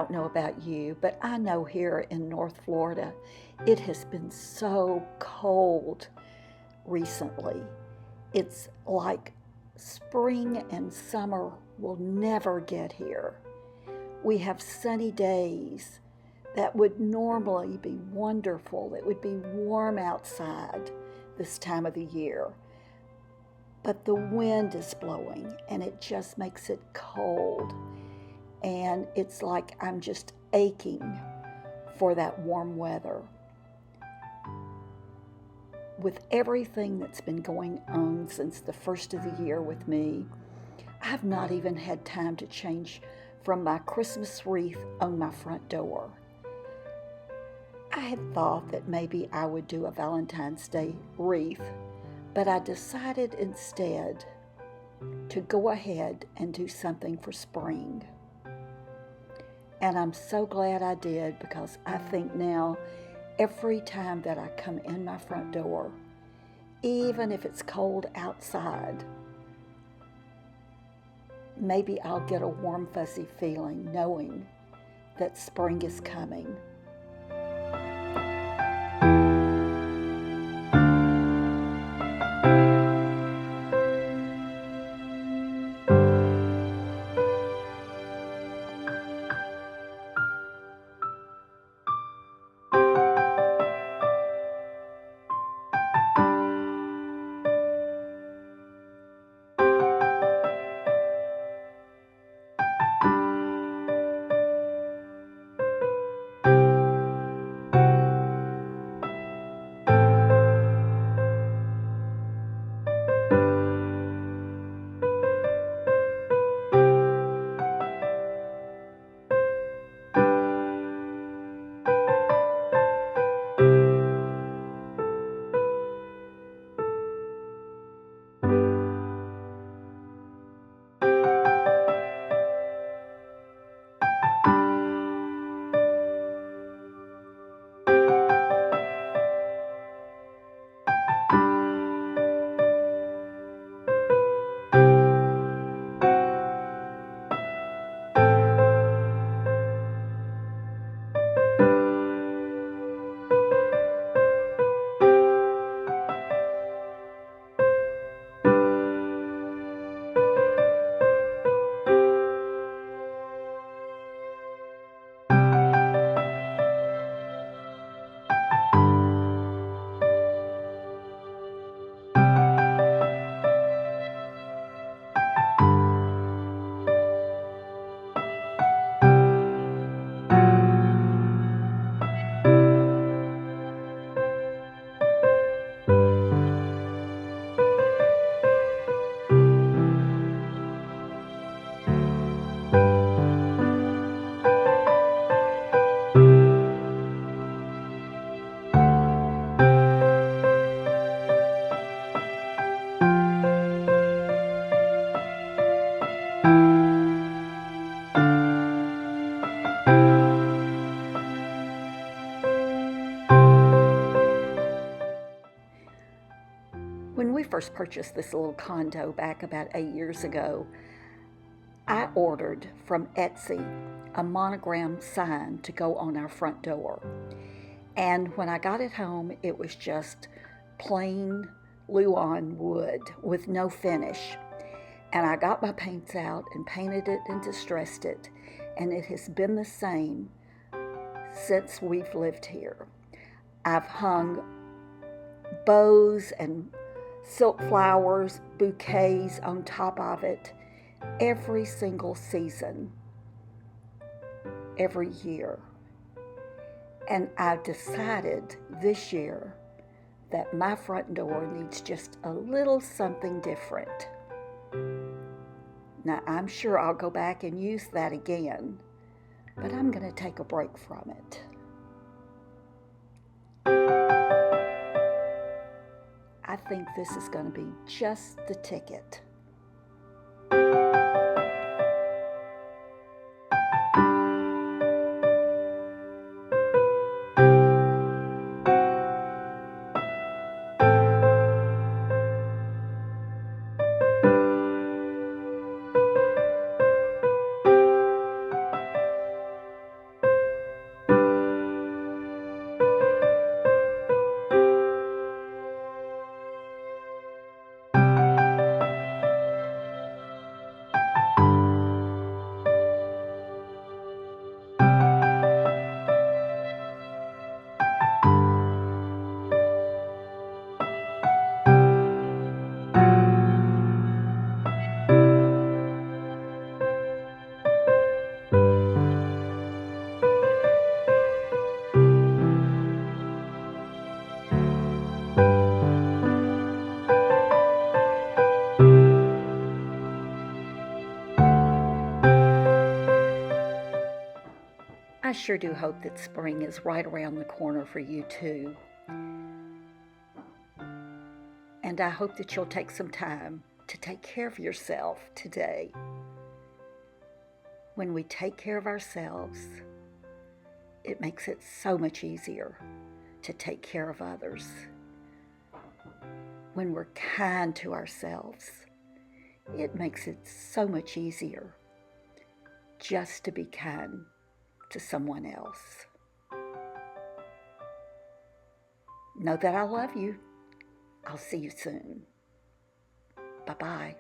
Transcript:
don't know about you, but I know here in North Florida, it has been so cold recently. It's like spring and summer will never get here. We have sunny days that would normally be wonderful. It would be warm outside this time of the year. But the wind is blowing and it just makes it cold. And it's like I'm just aching for that warm weather. With everything that's been going on since the first of the year with me, I've not even had time to change from my Christmas wreath on my front door. I had thought that maybe I would do a Valentine's Day wreath, but I decided instead to go ahead and do something for spring. And I'm so glad I did, because I think now every time that I come in my front door, even if it's cold outside, maybe I'll get a warm, fuzzy feeling knowing that spring is coming. When we first purchased this little condo back about 8 years ago, I ordered from Etsy a monogram sign to go on our front door. And when I got it home, it was just plain Luan wood with no finish. And I got my paints out and painted it and distressed it. And it has been the same since we've lived here. I've hung bows and silk flowers, bouquets on top of it every single season, every year. And I've decided this year that my front door needs just a little something different. Now, I'm sure I'll go back and use that again, but I'm going to take a break from it. I think this is going to be just the ticket. I sure do hope that spring is right around the corner for you too. And I hope that you'll take some time to take care of yourself today. When we take care of ourselves, it makes it so much easier to take care of others. When we're kind to ourselves, it makes it so much easier just to be kind to someone else. Know that I love you. I'll see you soon. Bye-bye.